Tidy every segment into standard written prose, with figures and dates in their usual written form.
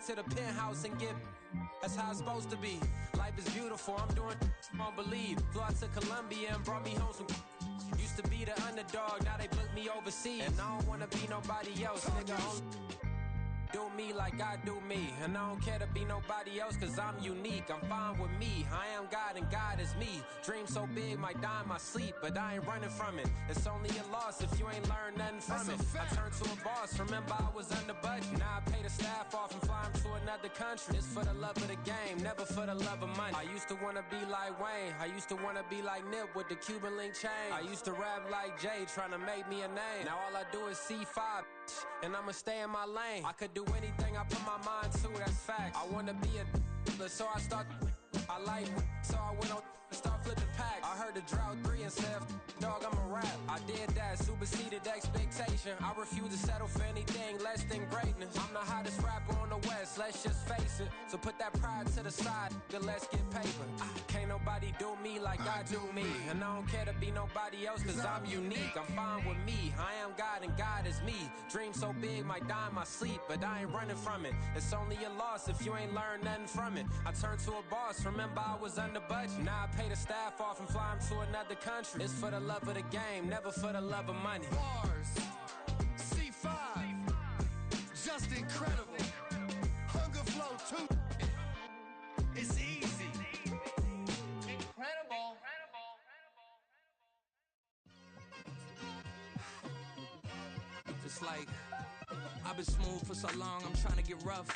to the penthouse and get. That's how it's supposed to be. Life is beautiful, I'm doing won't believe. Flew out to Colombia and brought me home some. Used to be the underdog, now they book me overseas. And I don't wanna be nobody else, nigga. Do me like I do me. And I don't care to be nobody else, cause I'm unique. I'm fine with me, I am God and God is me. Dream so big, might die in my sleep, but I ain't running from it. It's only a loss if you ain't learned nothing from it. I turned to a boss, remember I was under budget. Now I pay the staff off and fly them to another country. It's for the love of the game, never for the love of money. I used to wanna be like Wayne, I used to wanna be like Nip with the Cuban link chain. I used to rap like Jay, trying to make me a name. Now all I do is C5, and I'ma stay in my lane. I could do anything I put my mind to, that's fact. I wanna be a so I start. I like, so I went on and start flipping packs. I heard the drought 3 and said, dog, I'm a rap. I did that, superseded expectation. I refuse to settle for anything less than greatness. I'm the hottest rapper on the West, let's just face it. So put that pride to the side, then let's get paper. Can't nobody do me like I do me. And I don't care to be nobody else, cause I'm unique. I'm fine with me, I am God and God is me. Dream so big, might die in my sleep, but I ain't running from it. It's only a loss if you ain't learned nothing from it. I turned to a boss, remember I was under budget. Now I pay the staff off and fly them to another country. It's for the love of the game, never for the love of money. Bars, C5, just incredible. Hunger Flow 2, it's easy. Incredible. It's like I've been smooth for so long, I'm trying to get rough.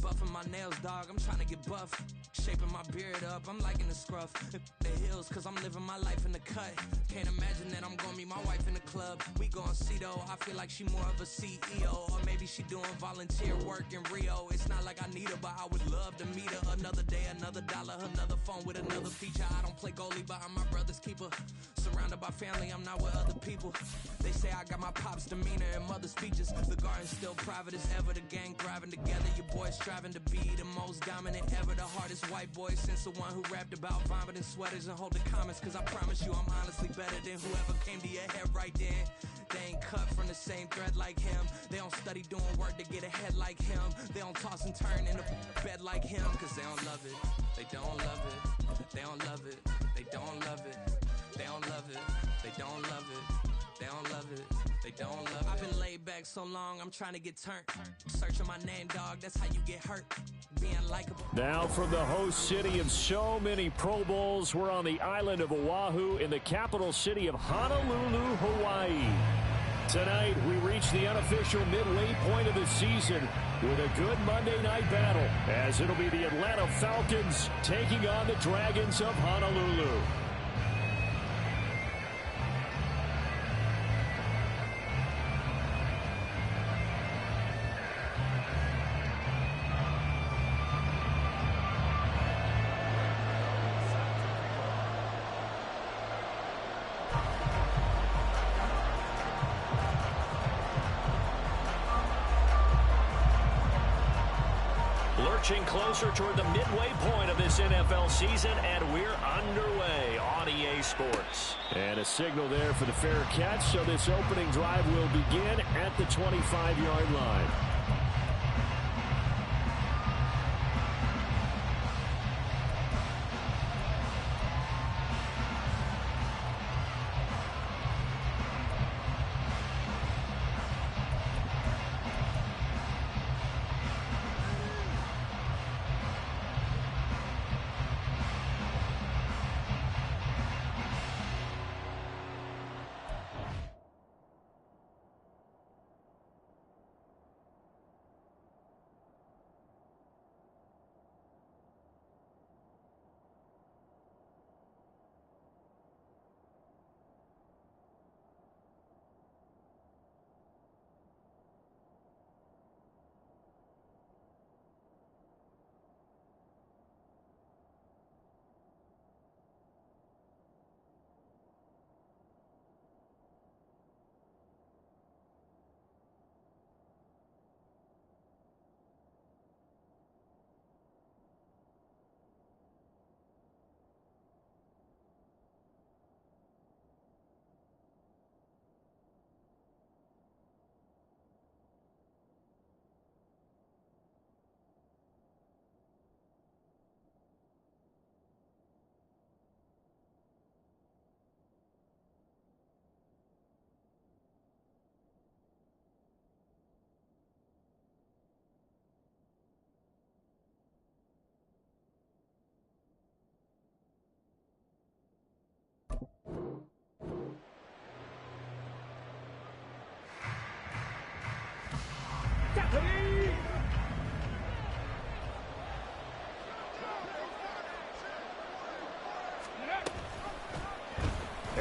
Buffing my nails, dog, I'm trying to get buff. Shaping my beard up, I'm liking the scruff. The hills, cause I'm living my life in the cut. Can't imagine that I'm gonna meet my wife in the club. We gon' see though, I feel like she more of a CEO. Or maybe she doing volunteer work in Rio. It's not like I need her, but I would love to meet her. Another day, another dollar, another phone with another feature. I don't play goalie, but I'm my brother's keeper. Surrounded by family, I'm not with other people. They say I got my pop's demeanor and mother's features. The garden's still private as ever, the gang thriving together. Your boys striving to be the most dominant ever. The hardest white boy since the one who rapped about vomiting sweaters and hold the comments. Cause I promise you I'm honestly better than whoever came to your head right then. They ain't cut from the same thread like him. They don't study doing work to get ahead like him. They don't toss and turn in the bed like him. Cause they don't love it, they don't love it. They don't love it, they don't love it. They don't love it, they don't love it. They don't love it, they don't love it. I've been laid back so long, I'm trying to get turned. Searching my name, dog, that's how you get hurt. Being likable. Now from the host city of so many Pro Bowls, we're on the island of Oahu in the capital city of Honolulu, Hawaii. Tonight, we reach the unofficial midway point of the season with a good Monday night battle, as it'll be the Atlanta Falcons taking on the Dragons of Honolulu. Lurching closer toward the midway point of this NFL season, and we're underway on EA Sports. And a signal there for the fair catch, so this opening drive will begin at the 25-yard line.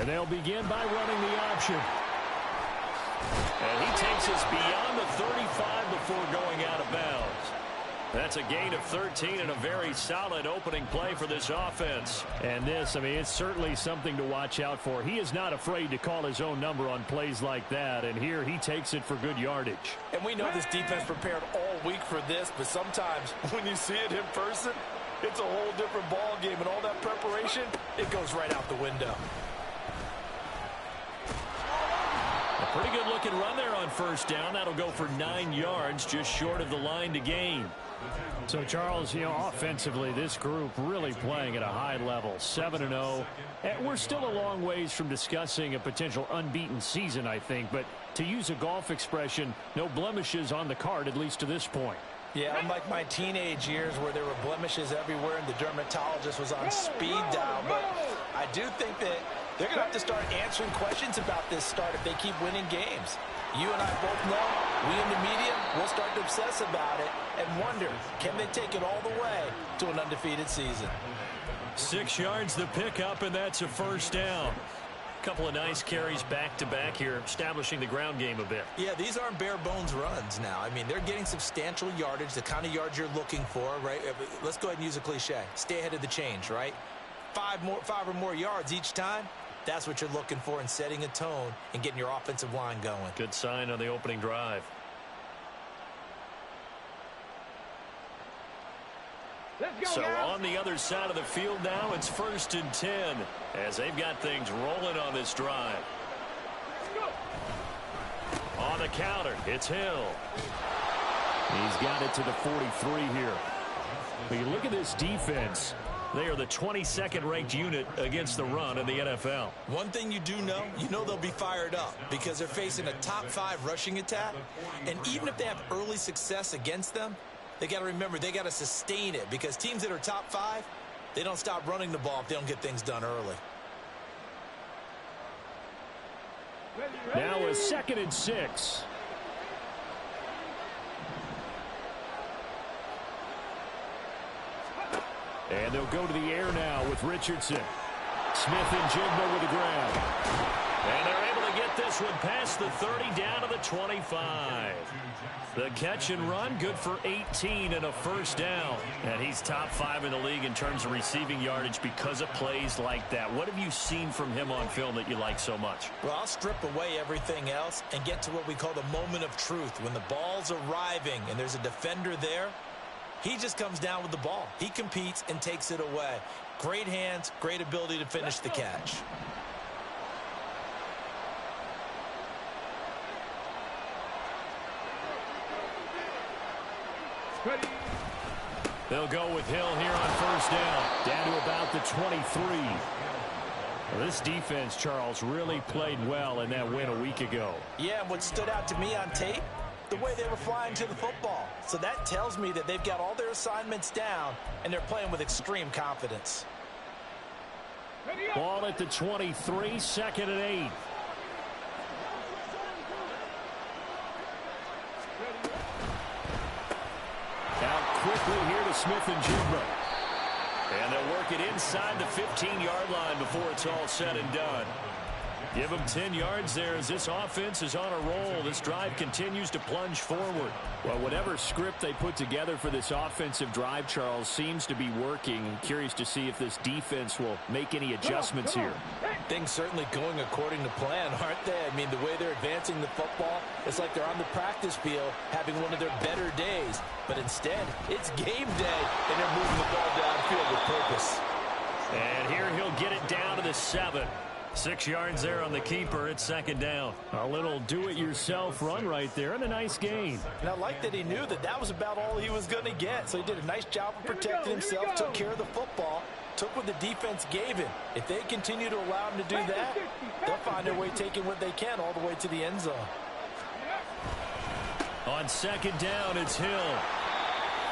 And they'll begin by running the option. And he takes us beyond the 35 before going out of bounds. That's a gain of 13 and a very solid opening play for this offense. And this, I mean, it's certainly something to watch out for. He is not afraid to call his own number on plays like that. And here he takes it for good yardage. And we know this defense prepared all week for this, but sometimes when you see it in person, it's a whole different ball game. And all that preparation, it goes right out the window. A pretty good looking run there on first down. That'll go for 9 yards, just short of the line to gain. So, Charles, offensively, this group really playing at a high level, 7-0. And we're still a long ways from discussing a potential unbeaten season, I think. But to use a golf expression, no blemishes on the card, at least to this point. Yeah, unlike my teenage years where there were blemishes everywhere and the dermatologist was on speed dial. But I do think that they're going to have to start answering questions about this start if they keep winning games. You and I both know, we in the media, we'll start to obsess about it and wonder, can they take it all the way to an undefeated season? 6 yards the pickup, and that's a first down. Couple of nice carries back-to-back here, establishing the ground game a bit. Yeah, these aren't bare-bones runs now. I mean, they're getting substantial yardage, the kind of yards you're looking for, right? Let's go ahead and use a cliche. Stay ahead of the change, right? 5 or more yards each time. That's what you're looking for in setting a tone and getting your offensive line going. Good sign on the opening drive. So on the other side of the field now, it's 1st and 10 as they've got things rolling on this drive. On the counter, it's Hill. He's got it to the 43 here. But you look at this defense. They are the 22nd ranked unit against the run in the NFL. One thing you do know, they'll be fired up because they're facing a top 5 rushing attack. And even if they have early success against them, they got to remember they got to sustain it because teams that are top 5, they don't stop running the ball if they don't get things done early. Now a 2nd and 6. And they'll go to the air now with Richardson. Smith and Jigba with the ground. And they're able to get this one past the 30 down to the 25. The catch and run, good for 18 and a first down. And he's top 5 in the league in terms of receiving yardage because of plays like that. What have you seen from him on film that you like so much? Well, I'll strip away everything else and get to what we call the moment of truth. When the ball's arriving and there's a defender there, he just comes down with the ball. He competes and takes it away. Great hands, great ability to finish the catch. They'll go with Hill here on first down to about the 23. Well, this defense, Charles, really played well in that win a week ago. Yeah, and what stood out to me on tape, the way they were flying to the football. So that tells me that they've got all their assignments down, and they're playing with extreme confidence. Ball at the 23, 2nd and 8. Out quickly here to Smith and Jigba. And they'll work it inside the 15-yard line before it's all said and done. Give them 10 yards there as this offense is on a roll. This drive continues to plunge forward. Well, whatever script they put together for this offensive drive, Charles, seems to be working. I'm curious to see if this defense will make any adjustments here. Things certainly going according to plan, aren't they? I mean, the way they're advancing the football, it's like they're on the practice field having one of their better days. But instead, it's game day, and they're moving the ball downfield with purpose. And here he'll get it down to the 7. 6 yards there on the keeper. It's 2nd down. A little do-it-yourself run right there and a nice gain. And I like that he knew that that was about all he was going to get. So he did a nice job of protecting himself, took care of the football, took what the defense gave him. If they continue to allow him to do that, they'll find their way taking what they can all the way to the end zone. On 2nd down, it's Hill.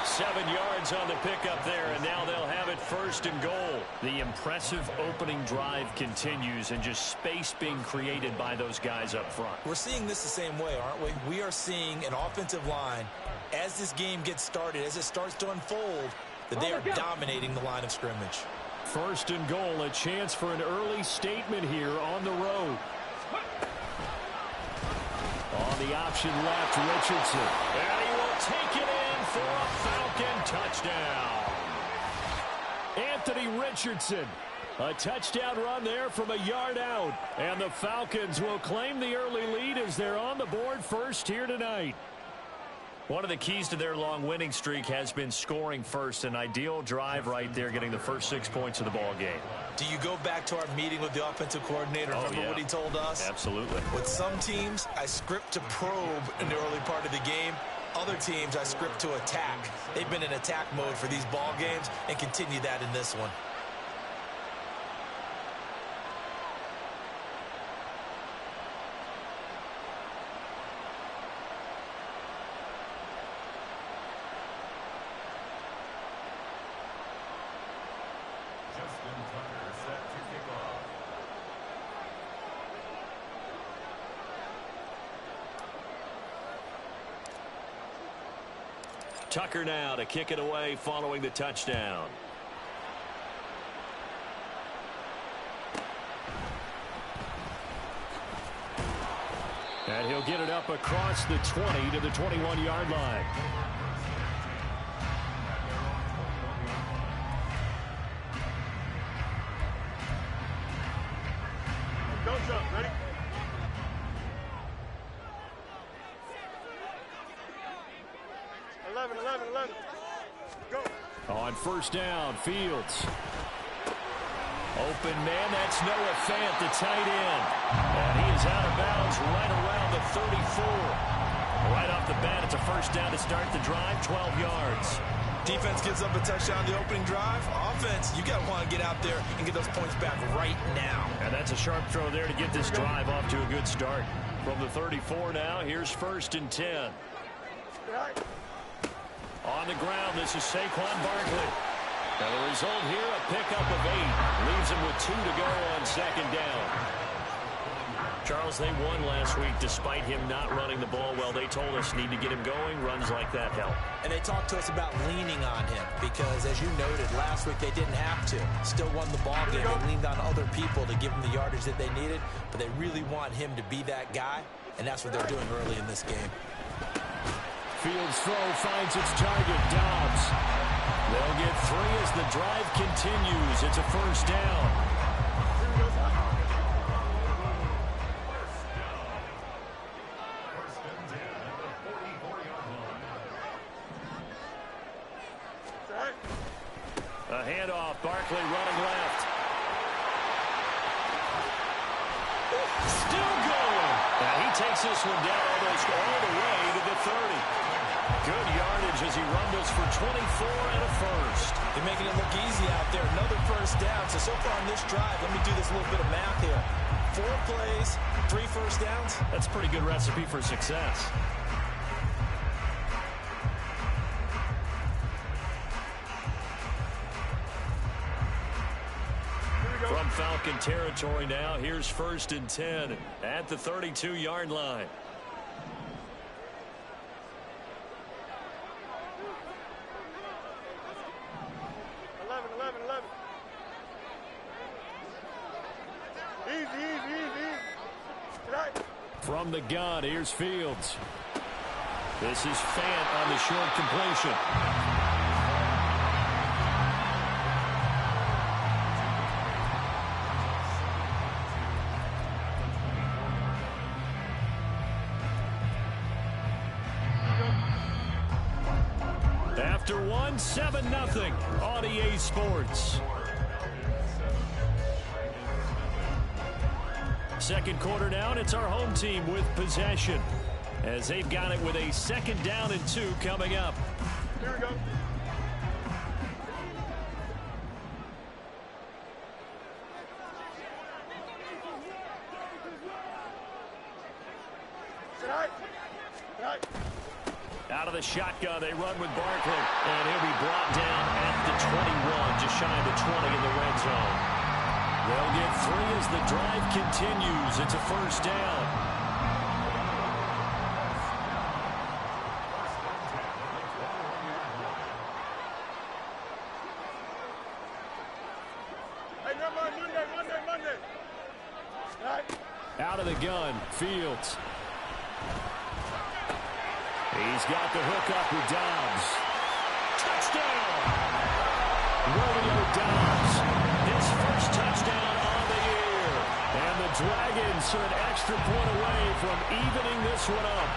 7 yards on the pickup there, and now they'll have it 1st and goal. The impressive opening drive continues, and just space being created by those guys up front. We're seeing this the same way, aren't we? We are seeing an offensive line, as this game gets started, as it starts to unfold, that they are dominating the line of scrimmage. First and goal, a chance for an early statement here on the road. On the option left, Richardson. And he will take it in for a Falcon touchdown. Anthony Richardson. A touchdown run there from a yard out. And the Falcons will claim the early lead as they're on the board first here tonight. One of the keys to their long winning streak has been scoring first. An ideal drive right there, getting the first 6 points of the ball game. Do you go back to our meeting with the offensive coordinator? Remember what he told us? Absolutely. With some teams, I script to probe in the early part of the game. Other teams, I script to attack. They've been in attack mode for these ball games and continue that in this one. Tucker now to kick it away following the touchdown. And he'll get it up across the 20 to the 21-yard line. Go jump, ready? Go. On first down, Fields. Open man, that's Noah Fant, the tight end. And he is out of bounds right around the 34. Right off the bat, it's a first down to start the drive, 12 yards. Defense gives up a touchdown the opening drive. Offense, you got to want to get out there and get those points back right now. And that's a sharp throw there to get this drive off to a good start. From the 34 now, here's first and 10. On the ground, this is Saquon Barkley. And the result here, a pickup of 8. Leaves him with 2 to go on second down. Charles, they won last week despite him not running the ball well. They told us need to get him going. Runs like that help. And they talked to us about leaning on him because, as you noted, last week they didn't have to. Still won the ball game. They leaned on other people to give them the yardage that they needed, but they really want him to be that guy, and that's what they're doing early in this game. Fields throw finds its target, Dobbs. They'll get 3 as the drive continues. It's a first down. A handoff, Barkley running left. Still going. And he takes this one down almost all the way to the 30. Good yardage as he rumbles for 24 and a first. They're making it look easy out there. Another first down. So far on this drive, let me do this little bit of math here. 4 plays, 3 first downs. That's a pretty good recipe for success. From Falcon territory now, here's first and 10 at the 32-yard line. From the gun, here's Fields. This is Fant on the short completion. After one, 7-0 on EA Sports. Second quarter down, it's our home team with possession as they've got it with a second down and 2 coming up. Here we go. Out of the shotgun, they run with Barkley, and he'll be brought down at the 21, just shy of the 20 in the red zone. They'll get 3 as the drive continues. It's a first down. Out of the gun, Fields. He's got the hook up with Dobbs. Touchdown! Romeo Dobbs, his first touchdown on the year. And the Dragons are an extra point away from evening this one up.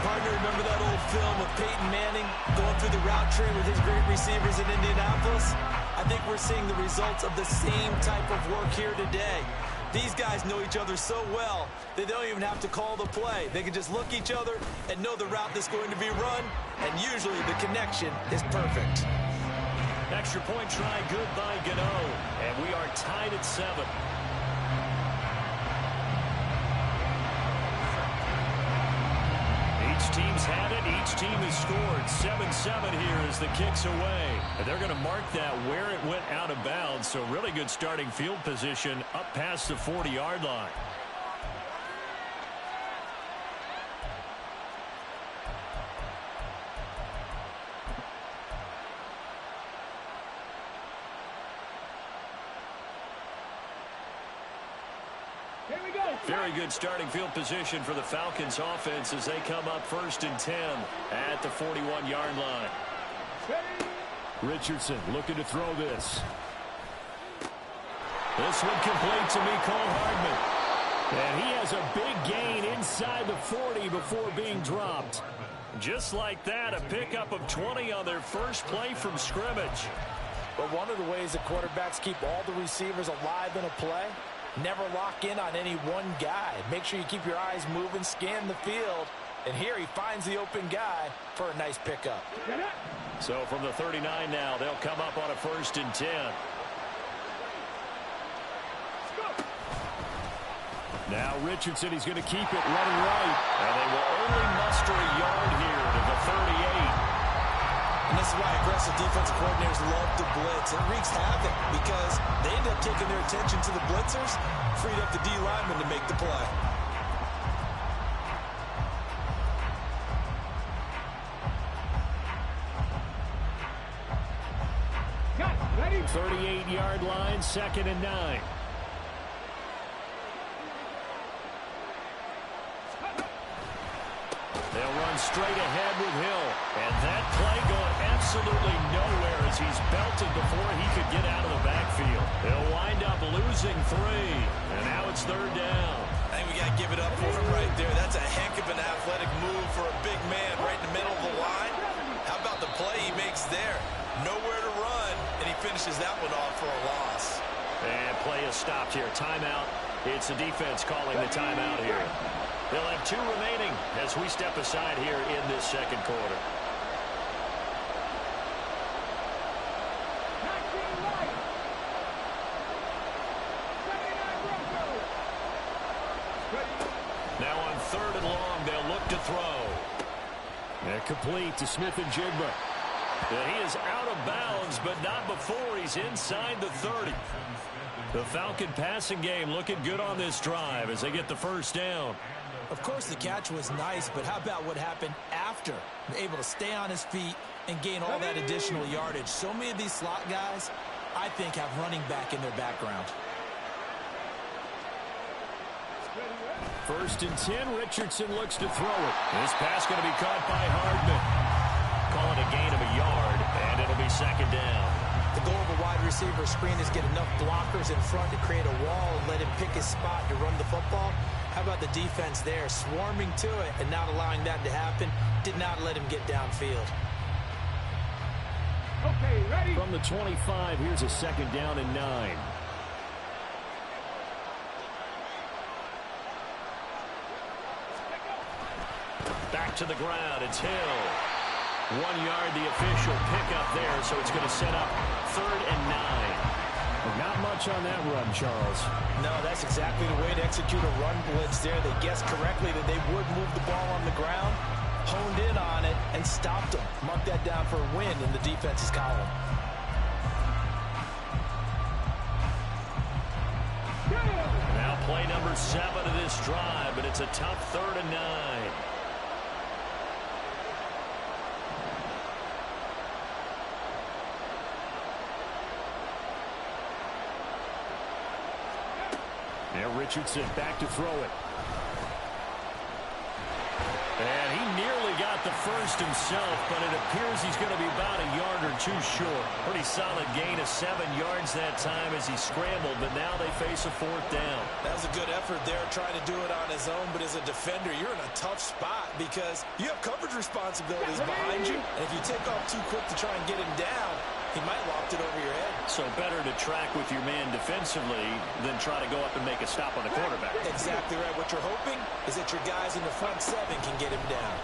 Partner, remember that old film of Peyton Manning going through the route tree with his great receivers in Indianapolis? I think we're seeing the results of the same type of work here today. These guys know each other so well, they don't even have to call the play. They can just look each other and know the route that's going to be run, and usually the connection is perfect. Extra point try good by Gano, and we are tied at 7. Each team's had it. Each team has scored. 7-7 here as the kick's away. And they're going to mark that where it went out of bounds. So really good starting field position up past the 40-yard line. Very good starting field position for the Falcons offense as they come up 1st and 10 at the 41-yard line. Richardson looking to throw this. This one complete to Mecole Hardman. And he has a big gain inside the 40 before being dropped. Just like that, a pickup of 20 on their first play from scrimmage. But one of the ways that quarterbacks keep all the receivers alive in a play, never lock in on any one guy. Make sure you keep your eyes moving, scan the field. And here he finds the open guy for a nice pickup. So from the 39 now, they'll come up on a 1st and 10. Now Richardson, he's going to keep it running right. And they will only muster a yard here to the 38. And this is why aggressive defensive coordinators love to blitz. It wreaks havoc because they end up taking their attention to the blitzers, freed up the D lineman to make the play. Got it. Ready? 38-yard line, 2nd and 9. They'll run straight ahead with Hill. And that play going absolutely nowhere as he's belted before he could get out of the backfield. They'll wind up losing 3. And now it's 3rd down. I think we got to give it up for him right there. That's a heck of an athletic move for a big man right in the middle of the line. How about the play he makes there? Nowhere to run, and he finishes that one off for a loss. And play is stopped here. Timeout. It's the defense calling the timeout here. They'll have 2 remaining as we step aside here in this 2nd quarter. Now on 3rd and long, they'll look to throw. And complete to Smith-Njigba. And he is out of bounds, but not before he's inside the 30. The Falcon passing game looking good on this drive as they get the 1st down. Of course, the catch was nice, but how about what happened after? Able to stay on his feet and gain all that additional yardage. So many of these slot guys, I think, have running back in their background. 1st and 10, Richardson looks to throw it. This pass going to be caught by Hardman. Call it a gain of a yard, and it'll be 2nd down. The goal of a wide receiver screen is get enough blockers in front to create a wall and let him pick his spot to run the football. How about the defense there, swarming to it and not allowing that to happen? Did not let him get downfield. Okay, ready? From the 25, here's a 2nd down and 9. Back to the ground, it's Hill. 1 yard, the official pickup there, so it's going to set up 3rd and 9. Not much on that run, Charles. No, that's exactly the way to execute a run blitz there. They guessed correctly that they would move the ball on the ground, honed in on it, and stopped them. Mark that down for a win in the defense's column. Now play number 7 of this drive, but it's a tough 3rd and 9. And Richardson back to throw it. And he nearly got the first himself, but it appears he's going to be about a yard or two short. Pretty solid gain of 7 yards that time as he scrambled, but now they face a 4th down. That was a good effort there, trying to do it on his own, but as a defender, you're in a tough spot because you have coverage responsibilities behind you, and if you take off too quick to try and get him down, he might loft it over your head. So better to track with your man defensively than try to go up and make a stop on the quarterback. Exactly right. What you're hoping is that your guys in the front 7 can get him down.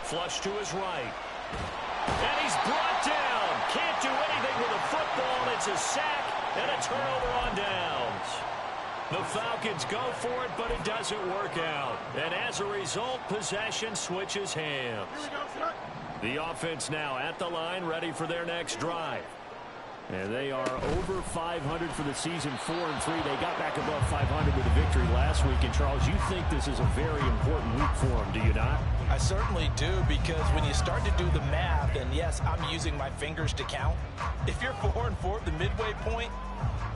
Flush to his right. And he's brought down. Can't do anything with a football. It's a sack and a turnover on downs. The Falcons go for it, but it doesn't work out. And as a result, possession switches hands. The offense now at the line, ready for their next drive. And they are over 500 for the season, 4-3. They got back above 500 with a victory last week. And, Charles, you think this is a very important week for them, do you not? I certainly do, because when you start to do the math, and yes, I'm using my fingers to count. If you're 4-4 at the midway point,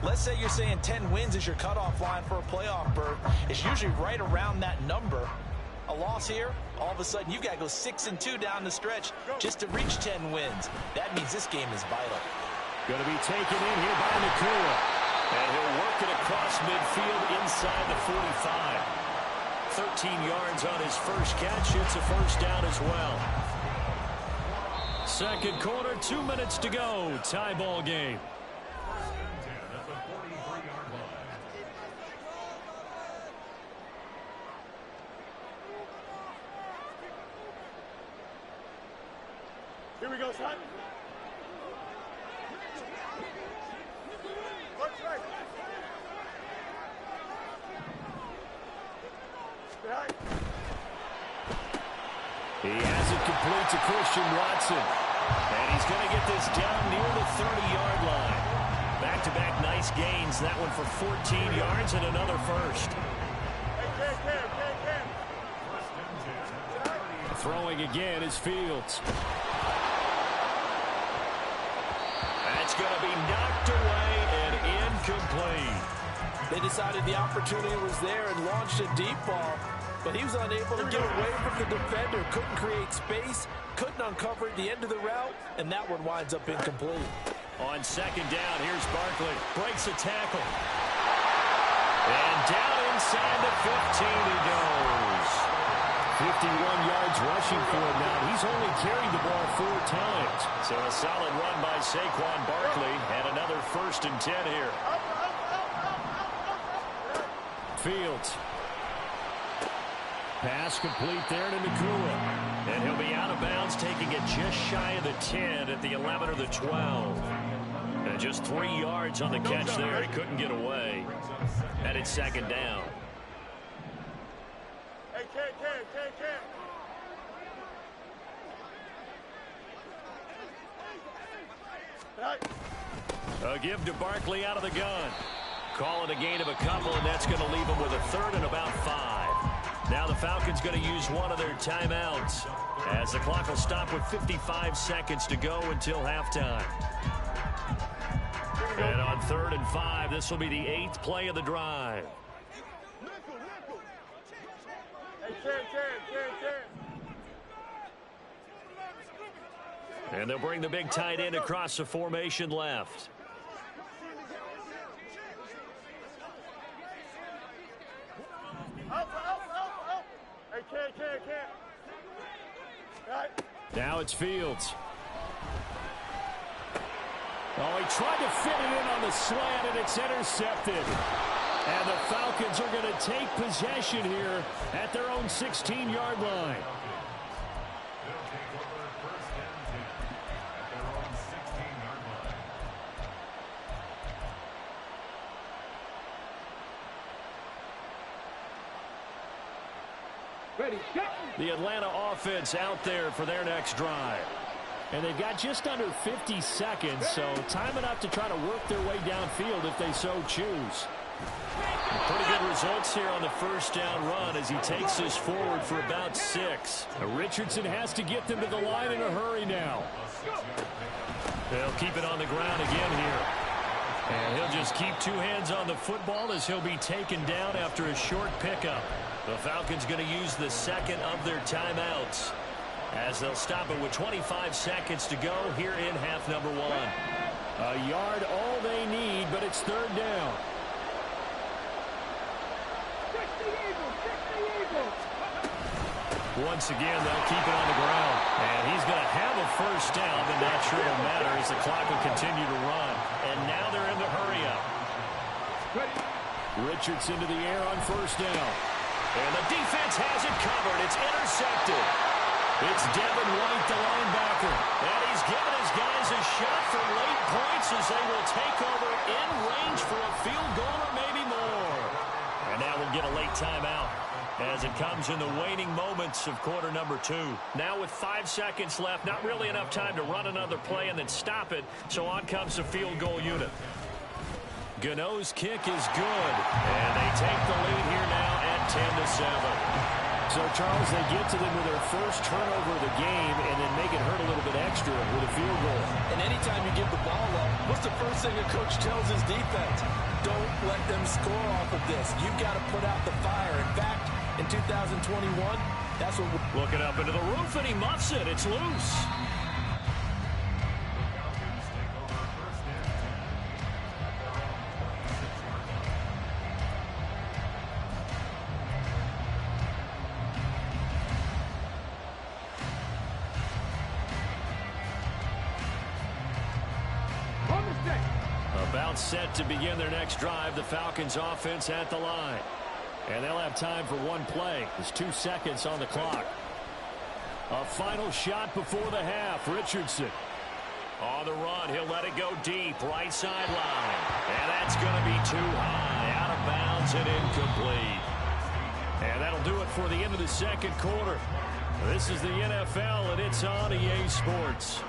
let's say you're saying 10 wins is your cutoff line for a playoff berth. It's usually right around that number. A loss here, all of a sudden you've got to go 6-2 down the stretch just to reach 10 wins. That means this game is vital. Going to be taken in here by Nacua. And he'll work it across midfield inside the 45. 13 yards on his first catch. It's a 1st down as well. Second quarter, 2 minutes to go. Tie ball game. Here we go, son. What's right? Behind. He has it complete to Christian Watson. And he's going to get this down near the 30-yard line. Back-to-back nice gains. That one for 14 yards and another first. Throwing again is Fields. That's going to be knocked away and incomplete. They decided the opportunity was there and launched a deep ball, but he was unable to get away from the defender. Couldn't create space, couldn't uncover at the end of the route, and that one winds up incomplete. On second down, here's Barkley. Breaks a tackle. And down inside the 15 he goes. 51 yards rushing for him now. He's only carried the ball 4 times. So a solid run by Saquon Barkley and another 1st and 10 here. Fields. Pass complete there to Nacua. And he'll be out of bounds, taking it just shy of the 10 at the 11 or the 12. And just 3 yards on the catch there. He couldn't get away. And it's second down. Hey, Ken. A give to Barkley out of the gun. Calling a gain of a couple, and that's going to leave him with a 3rd and about 5. Now the Falcons going to use one of their timeouts as the clock will stop with 55 seconds to go until halftime. And on 3rd and 5, this will be the 8th play of the drive. Hey, Ken. And they'll bring the big tight end across the formation left. Up. Hey, Ken. Right. Now it's Fields. Oh, he tried to fit it in on the slant, and it's intercepted. And the Falcons are going to take possession here at their own 16-yard line. The Atlanta offense out there for their next drive. And they've got just under 50 seconds, so time enough to try to work their way downfield if they so choose. Pretty good results here on the 1st down run as he takes this forward for about 6. Richardson has to get them to the line in a hurry now. They'll keep it on the ground again here. And he'll just keep two hands on the football as he'll be taken down after a short pickup. The Falcons going to use the second of their timeouts as they'll stop it with 25 seconds to go here in half number one. A yard all they need, but it's third down. Once again, they'll keep it on the ground. And he's going to have a first down, but that sure will matter as the clock will continue to run. And now they're in the hurry up. Richardson to the air on first down. And the defense has it covered. It's intercepted. It's Devin White, the linebacker. And he's given his guys a shot for late points as they will take over in range for a field goal or maybe more. And now we'll get a late timeout as it comes in the waning moments of quarter number two. Now with 5 seconds left, not really enough time to run another play and then stop it, so on comes the field goal unit. Gano's kick is good, and they take the lead here now at 10-7. So, Charles, they get to them with their first turnover of the game and then make it hurt a little bit extra with a field goal. And anytime you give the ball up, what's the first thing a coach tells his defense? Don't let them score off of this. You've got to put out the fire. In fact, in 2021, that's what we're looking up into the roof, and he muffs it. It's loose. About set to begin their next drive, the Falcons offense at the line. And they'll have time for one play. There's 2 seconds on the clock. A final shot before the half. Richardson on the run. He'll let it go deep. Right sideline. And that's going to be too high. Out of bounds and incomplete. And that'll do it for the end of the second quarter. This is the NFL, and it's on EA Sports.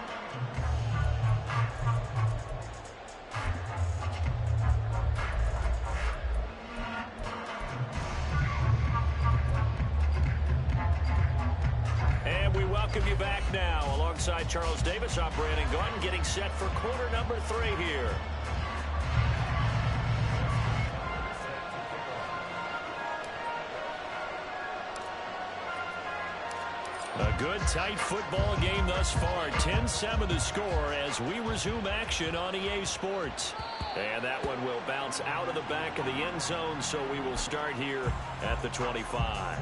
Welcome you back now alongside Charles Davis. I'm Brandon Gunn getting set for quarter number 3 here. A good tight football game thus far. 10-7 the score as we resume action on EA Sports. And that one will bounce out of the back of the end zone, so we will start here at the 25.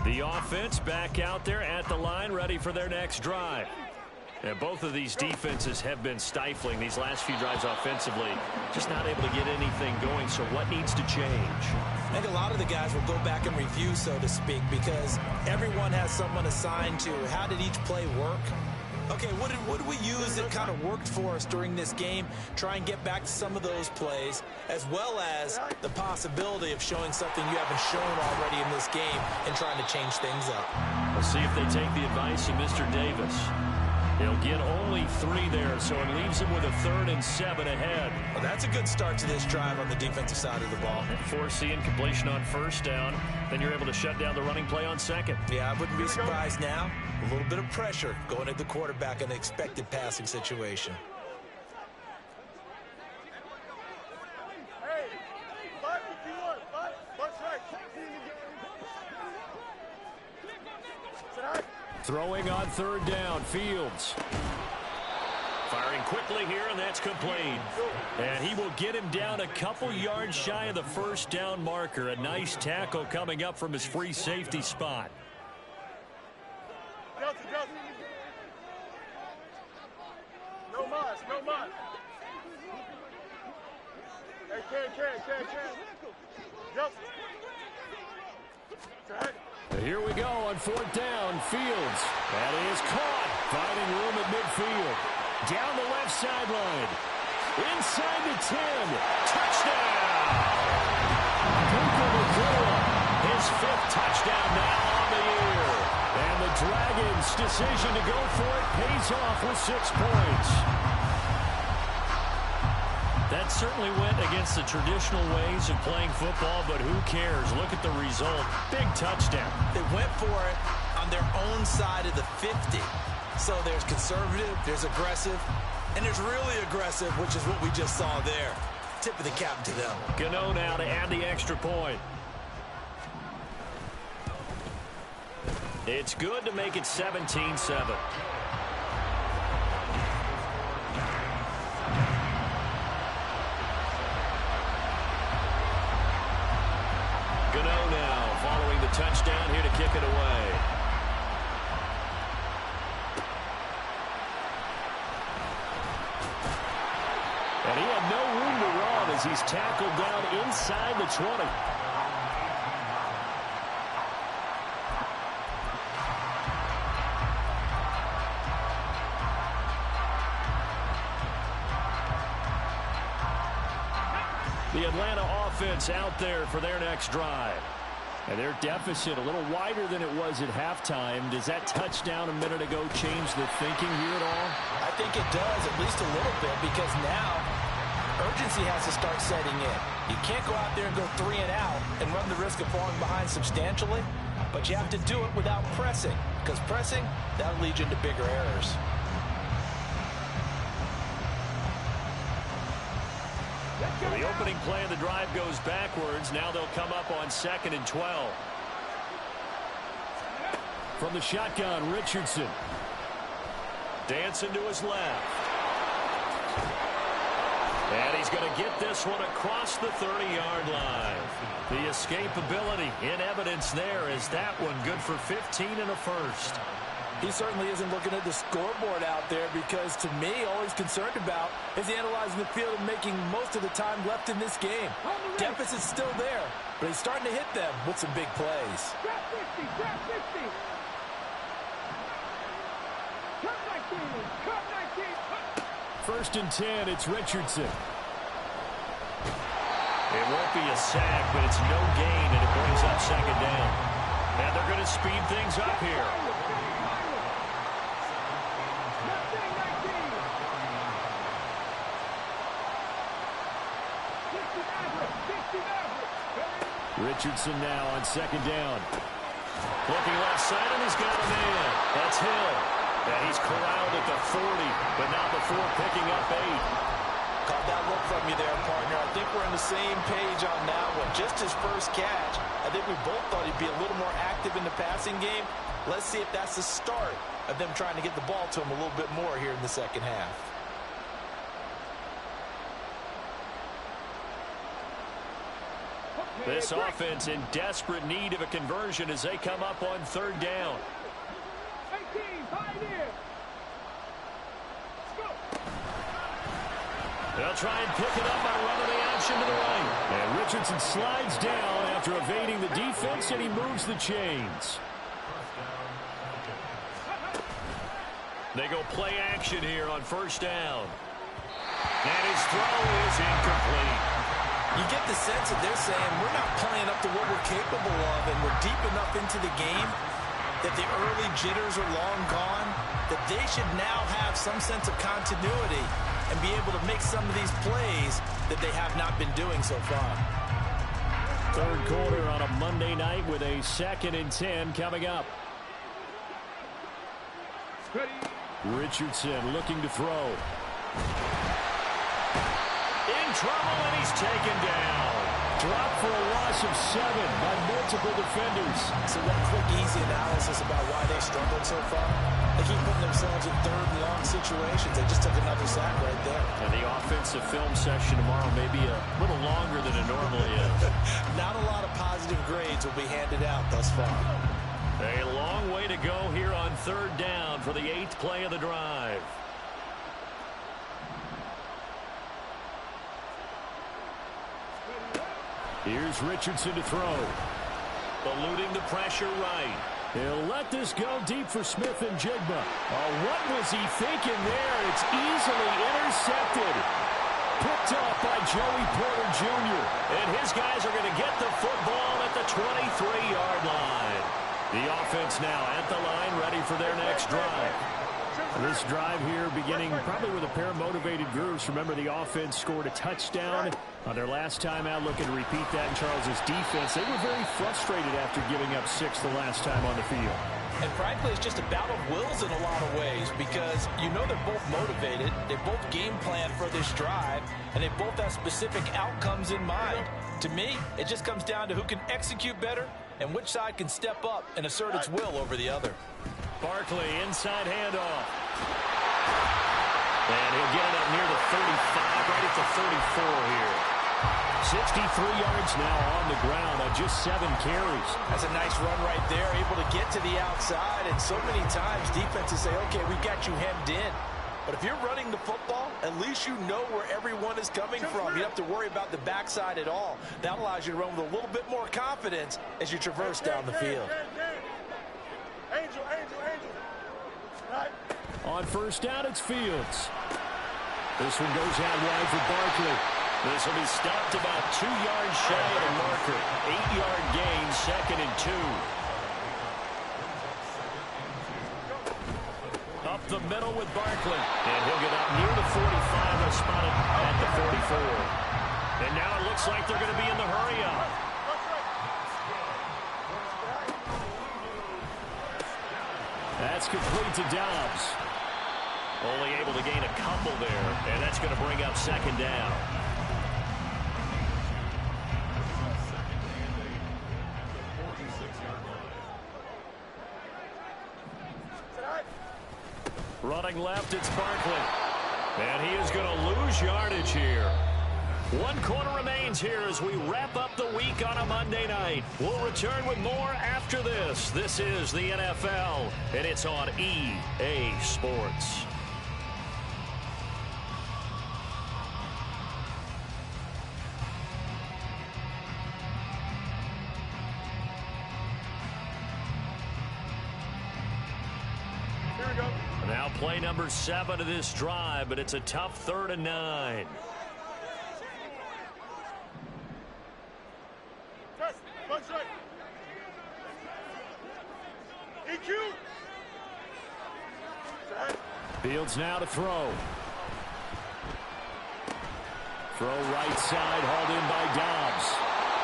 The offense back out there at the line, ready for their next drive. And both of these defenses have been stifling these last few drives offensively. Just not able to get anything going, so what needs to change? I think a lot of the guys will go back and review, so to speak, because everyone has someone assigned to how did each play work. Okay, what did we use that kind of worked for us during this game? Try and get back to some of those plays, as well as the possibility of showing something you haven't shown already in this game and trying to change things up. We'll see if they take the advice of Mr. Davis. He'll get only 3 there, so it leaves him with a 3rd and 7 ahead. Well, that's a good start to this drive on the defensive side of the ball. Force the incompletion on first down, then you're able to shut down the running play on second. Yeah, I wouldn't be surprised now. A little bit of pressure going at the quarterback in an expected passing situation. Hey, 551, 5, what's right? Throwing on 3rd down, Fields. Firing quickly here, and that's complete. And he will get him down a couple yards shy of the first down marker. A nice tackle coming up from his free safety spot. No mas, no mas. Hey, can. Here we go on 4th down. Fields. That is caught. Finding room at midfield. Down the left sideline. Inside the 10. Touchdown! Puka Nacua. His 5th touchdown now on the year. And the Dragons' decision to go for it pays off with 6 points. That certainly went against the traditional ways of playing football, but who cares? Look at the result. Big touchdown. They went for it on their own side of the 50. So there's conservative, there's aggressive, and there's really aggressive, which is what we just saw there. Tip of the cap to them. Gano now to add the extra point. It's good to make it 17-7. Gano now following the touchdown here to kick it away. And he had no room to run as he's tackled down inside the 20. The Atlanta offense out there for their next drive. And their deficit a little wider than it was at halftime. Does that touchdown a minute ago change the thinking here at all? I think it does, at least a little bit, because now urgency has to start setting in. You can't go out there and go 3 and out and run the risk of falling behind substantially, but you have to do it without pressing, because pressing, that'll lead you into bigger errors. So the opening play of the drive goes backwards. Now they'll come up on 2nd and 12. From the shotgun, Richardson. Dancing to his left. And he's going to get this one across the 30-yard line. The escapability in evidence there is that one good for 15 and a first. He certainly isn't looking at the scoreboard out there because, to me, all he's concerned about is analyzing the field and making most of the time left in this game. Deficit's still there, but he's starting to hit them with some big plays. Trap 50, trap 50. Cut 19, cut 19. 1st and 10, it's Richardson. It won't be a sack, but it's no gain, and it brings up 2nd down. And they're going to speed things up here. Richardson now on 2nd down. Looking left side, and he's got a man. That's Hill. And he's corralled at the 40, but not before picking up 8. Caught that look from you there, partner. I think we're on the same page on that one. Just his first catch. I think we both thought he'd be a little more active in the passing game. Let's see if that's the start of them trying to get the ball to him a little bit more here in the second half. This offense in desperate need of a conversion as they come up on 3rd down. 18, pioneer. Let's go. They'll try and pick it up by running the option to the right. And Richardson slides down after evading the defense, and he moves the chains. They go play action here on 1st down. And his throw is incomplete. You get the sense that they're saying we're not playing up to what we're capable of, and we're deep enough into the game that the early jitters are long gone, that they should now have some sense of continuity and be able to make some of these plays that they have not been doing so far. 3rd quarter on a Monday night with a 2nd and 10 coming up. Richardson looking to throw. In trouble, and he's taken down. Dropped for a loss of 7 by multiple defenders. So that quick, easy analysis about why they struggled so far. They keep putting themselves in 3rd and long situations. They just took another sack right there. And the offensive film session tomorrow may be a little longer than it normally is. Not a lot of positive grades will be handed out thus far. A long way to go here on 3rd down for the 8th play of the drive. Here's Richardson to throw. Eluding the pressure right. He'll let this go deep for Smith and Jigba. Oh, what was he thinking there? It's easily intercepted. Picked off by Joey Porter Jr. And his guys are going to get the football at the 23-yard line. The offense now at the line, ready for their next drive. This drive here beginning probably with a pair of motivated groups. Remember, the offense scored a touchdown on their last time out. Looking to repeat that in Charles's defense. They were very frustrated after giving up 6 the last time on the field. And frankly, it's just a battle of wills in a lot of ways because you know they're both motivated. They both game plan for this drive, and they both have specific outcomes in mind. To me, it just comes down to who can execute better and which side can step up and assert its will over the other. Barkley, inside handoff. And he'll get it up near the 35, right at the 34 here. 63 yards now on the ground on just 7 carries. That's a nice run right there, able to get to the outside. And so many times defenses say, okay, we got you hemmed in. But if you're running the football, at least you know where everyone is coming from. You don't have to worry about the backside at all. That allows you to run with a little bit more confidence as you traverse down the field. Angel. Right. On first down, it's Fields. This one goes out wide for Barkley. This will be stopped about 2 yards shy of the marker. 8-yard gain, 2nd and 2. Up the middle with Barkley. And he'll get up near the 45. They'll spot it at the 44. And now it looks like they're going to be in the hurry-up. That's complete to Dobbs. Only able to gain a couple there, and that's going to bring up 2nd down. Running left, it's Barkley. And he is going to lose yardage here. 1 quarter remains here as we wrap up the week on a Monday night. We'll return with more after this. This is the NFL, and it's on EA Sports. Here we go. Now play number 7 of this drive, but it's a tough 3rd and 9. Fields now to throw. Throw right side, hauled in by Dobbs.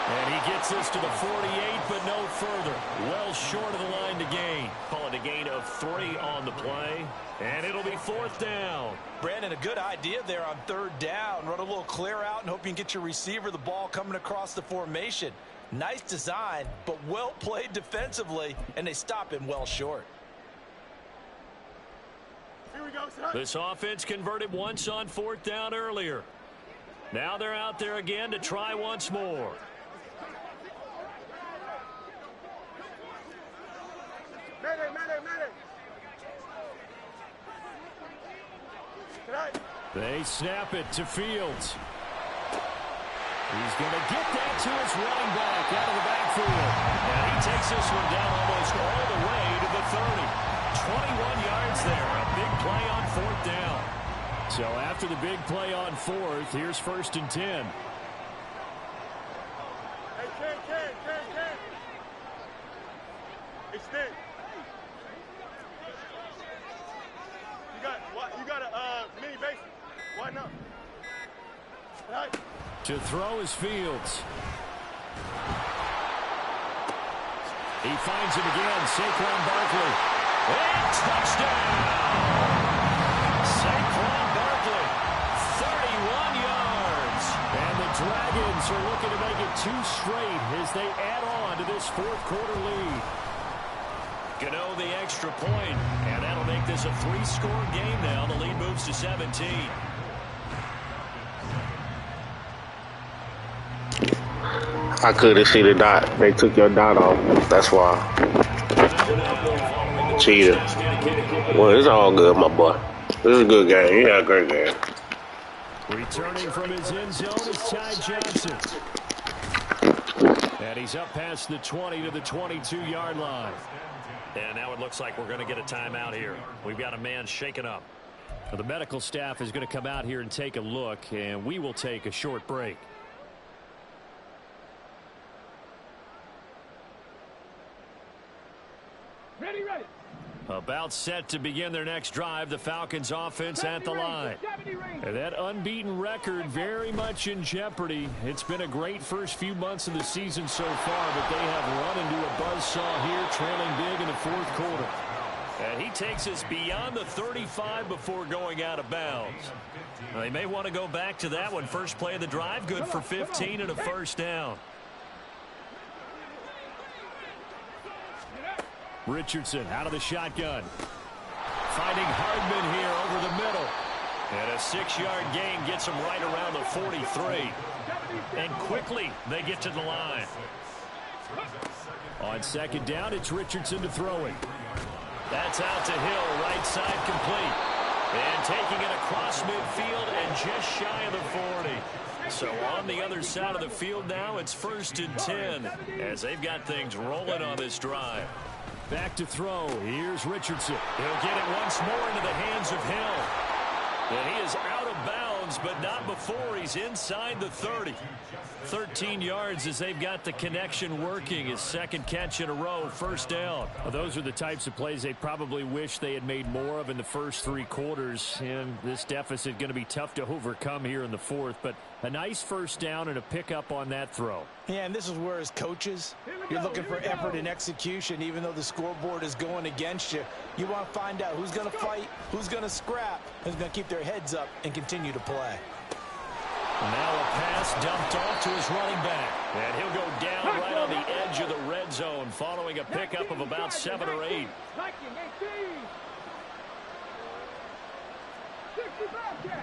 And he gets this to the 48, but no further. Well short of the line to gain. Call it a gain of 3 on the play. And it'll be 4th down. Brandon, a good idea there on 3rd down. Run a little clear out and hope you can get your receiver the ball coming across the formation. Nice design, but well played defensively, and they stop him well short. Here we go, son. This offense converted once on 4th down earlier. Now they're out there again to try once more. They snap it to Fields. He's going to get that to his running back out of the backfield. And he takes this one down almost all the way to the 30. 21 yards there. A big play on 4th down. So after the big play on 4th, here's 1st and 10. Hey, Ken. Extend. You got a mini base. Why not? Right. To throw is Fields. He finds him again. Saquon Barkley. And touchdown! Saquon Barkley, 31 yards. And the Dragons are looking to make it 2 straight as they add on to this 4th quarter lead. Gano the extra point, and that'll make this a 3-score game now. The lead moves to 17. I couldn't see the dot. They took your dot off. That's why. Cheater. Well, it's all good, my boy. This is a good game. You had a great game. Returning from his end zone is Ty Johnson. And he's up past the 20 to the 22-yard line. And now it looks like we're going to get a timeout here. We've got a man shaken up. Well, the medical staff is going to come out here and take a look, and we will take a short break. Ready. About set to begin their next drive, the Falcons offense at the line. And that unbeaten record very much in jeopardy. It's been a great first few months of the season so far, but they have run into a buzzsaw here, trailing big in the fourth quarter. And he takes us beyond the 35 before going out of bounds. They may want to go back to that one. First play of the drive, good for 15 and a first down. Richardson out of the shotgun. Finding Hardman here over the middle. And a 6-yard gain gets him right around the 43. And quickly they get to the line. On second down, it's Richardson to throw it. That's out to Hill, right side complete. And taking it across midfield and just shy of the 40. So on the other side of the field now, it's 1st and 10 as they've got things rolling on this drive. Back to throw. Here's Richardson. He'll get it once more into the hands of Hill. And he is out of bounds, but not before he's inside the 30. 13 yards as they've got the connection working. His second catch in a row, first down. Well, those are the types of plays they probably wish they had made more of in the first 3 quarters. And this deficit going to be tough to overcome here in the fourth. But a nice first down and a pickup on that throw. Yeah, and this is where as coaches, you're looking for effort and execution. Even though the scoreboard is going against you, you want to find out who's going to fight, who's going to scrap, who's going to keep their heads up and continue to play. Now a pass dumped off to his running back. And he'll go down right on the edge of the red zone following a pickup of about 7 or 8. 60 Bobcat.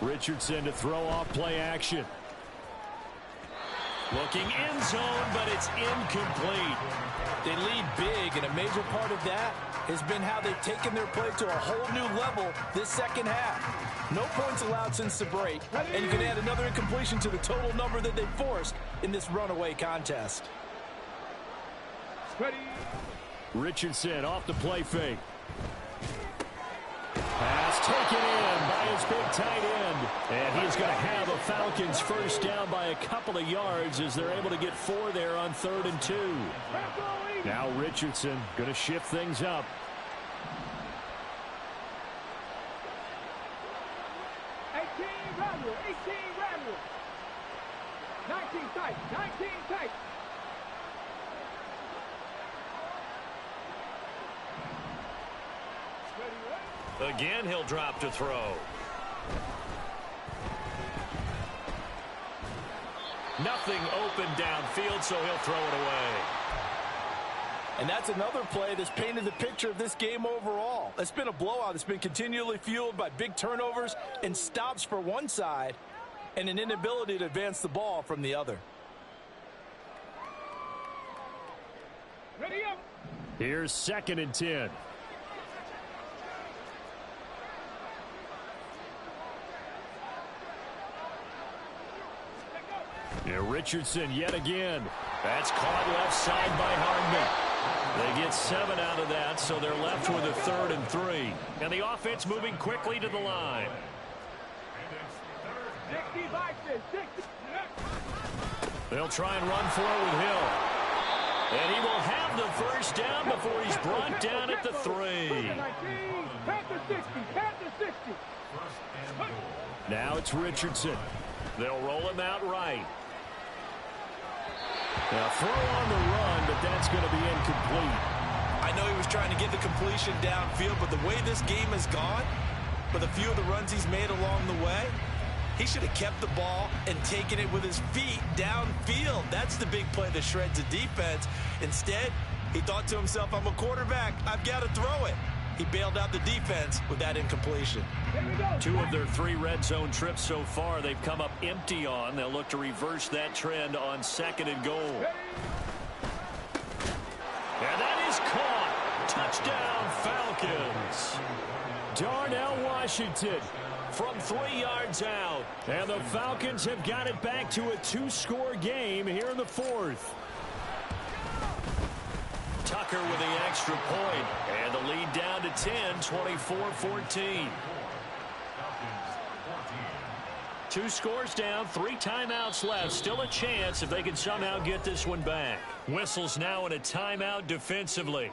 Richardson to throw off play action. Looking end zone, but it's incomplete. They lead big, and a major part of that has been how they've taken their play to a whole new level this second half. No points allowed since the break, and you can add another incompletion to the total number that they forced in this runaway contest. Richardson off the play fake. Pass taken in by his big tight end. And he's going to have a Falcons first down by a couple of yards as they're able to get 4 there on 3rd and 2. Now Richardson going to shift things up. Randall, 18 Randall. 19 tight, 19 tight. Again, he'll drop to throw. Nothing open downfield, so he'll throw it away. And that's another play that's painted the picture of this game overall. It's been a blowout. It's been continually fueled by big turnovers and stops for one side and an inability to advance the ball from the other. Ready up. Here's 2nd and 10. Yeah, Richardson yet again. That's caught left side by Hardman. They get 7 out of that, so they're left with a 3rd and 3. And the offense moving quickly to the line. 60 boxes, 60. They'll try and run for it with Hill. And he will have the first down before he's brought down at the 3. Panther 60, Panther 60. Now it's Richardson. They'll roll him out right. Now throw on the run, but that's going to be incomplete. I know he was trying to get the completion downfield, but the way this game has gone, with a few of the runs he's made along the way, he should have kept the ball and taken it with his feet downfield. That's the big play that shreds the defense. Instead, he thought to himself, I'm a quarterback, I've got to throw it. He bailed out the defense with that incompletion. 2 of their 3 red zone trips so far they've come up empty on. They'll look to reverse that trend on 2nd and goal. And that is caught. Touchdown, Falcons. Darnell Washington from 3 yards out. And the Falcons have got it back to a 2-score game here in the 4th. Tucker with the extra point, and the lead down to 10, 24-14. 2 scores down, 3 timeouts left. Still a chance if they can somehow get this one back. Whistles now in a timeout defensively.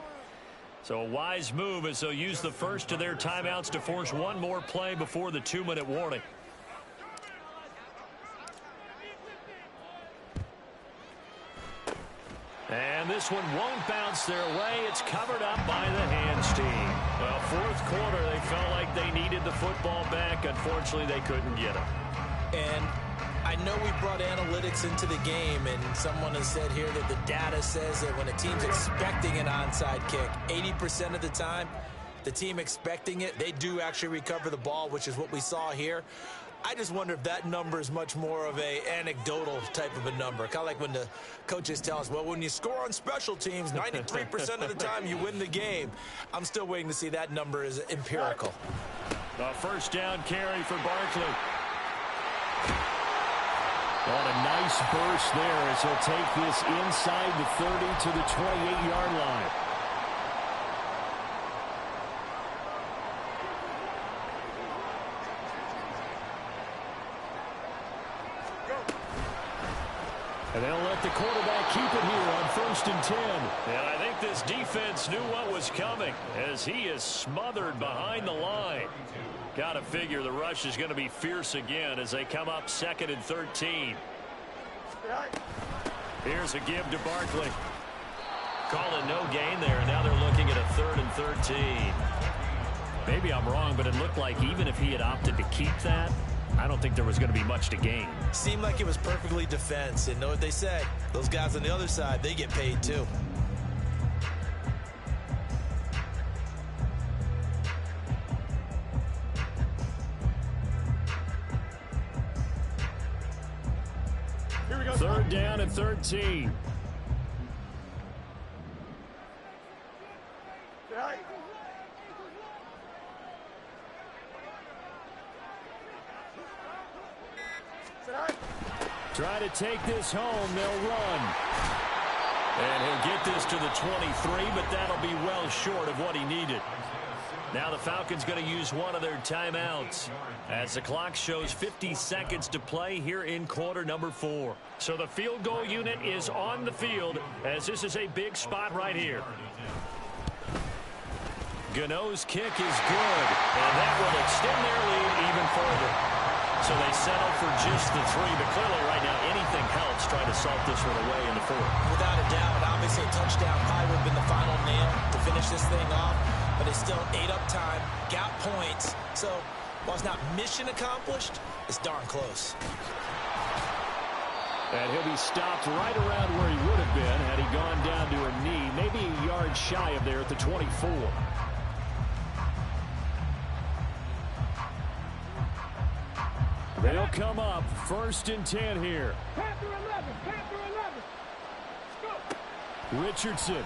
So a wise move as they'll use the first of their timeouts to force one more play before the 2-minute warning. And this one won't bounce their way. It's covered up by the hands team. Well, fourth quarter, they felt like they needed the football back. Unfortunately, they couldn't get it. And I know we brought analytics into the game, and someone has said here that the data says that when a team's expecting an onside kick, 80% of the time, the team expecting it, they do actually recover the ball, which is what we saw here. I just wonder if that number is much more of a anecdotal type of a number. Kind of like when the coaches tell us, well, when you score on special teams, 93% of the time you win the game. I'm still waiting to see that number is empirical. A first down carry for Barkley. On a nice burst there as he'll take this inside the 30 to the 28-yard line. And they'll let the quarterback keep it here on 1st and 10. And I think this defense knew what was coming as he is smothered behind the line. Got to figure the rush is going to be fierce again as they come up 2nd and 13. Here's a give to Barkley. Calling no gain there. Now they're looking at a 3rd and 13. Maybe I'm wrong, but it looked like even if he had opted to keep that, I don't think there was going to be much to gain. Seemed like it was perfectly defense. And know what they said? Those guys on the other side, they get paid too. Here we go. 3rd down and 13. Right. Try to take this home. They'll run. And he'll get this to the 23, but that'll be well short of what he needed. Now the Falcons going to use one of their timeouts as the clock shows 50 seconds to play here in quarter number 4. So the field goal unit is on the field as this is a big spot right here. Gano's kick is good, and that will extend their lead even further. So they settle for just the 3, but clearly right now anything helps trying to salt this one away in the 4th. Without a doubt, obviously a touchdown probably would have been the final nail to finish this thing off, but it's still ate up time, got points. So while it's not mission accomplished, it's darn close. And he'll be stopped right around where he would have been had he gone down to a knee, maybe a yard shy of there at the 24. They'll come up 1st and 10 here. Panther 11, Panther 11. Go. Richardson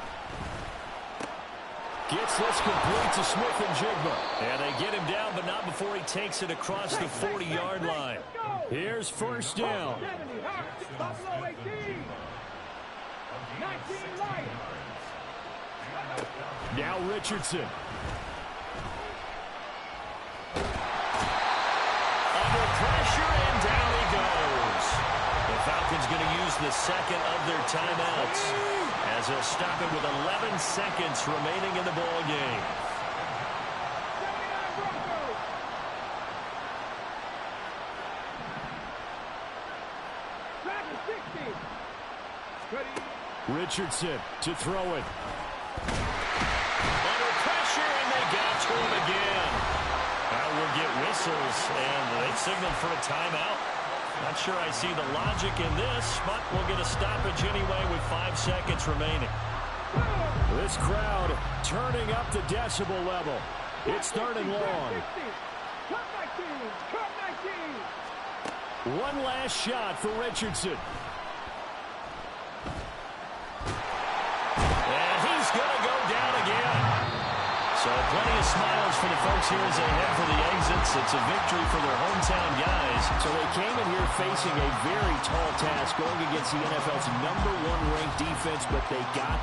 gets this complete to Smith-Njigba. And they get him down, but not before he takes it across the 40-yard line. Here's 1st down. 70, Buffalo 18. 19 Lions. Now Richardson. Pressure, and down he goes. The Falcons going to use the 2nd of their timeouts as they'll stop it with 11 seconds remaining in the ball game. Richardson to throw it. Under pressure, and they got to him again. We'll get whistles, and they signaled for a timeout. Not sure I see the logic in this, but we'll get a stoppage anyway with 5 seconds remaining. This crowd turning up the decibel level. It's 3rd and long. One last shot for Richardson. And he's going to go down again. So plenty of smiles for the folks here as they head for the exits. It's a victory for their hometown guys. So they came in here facing a very tall task going against the NFL's #1 ranked defense, but they got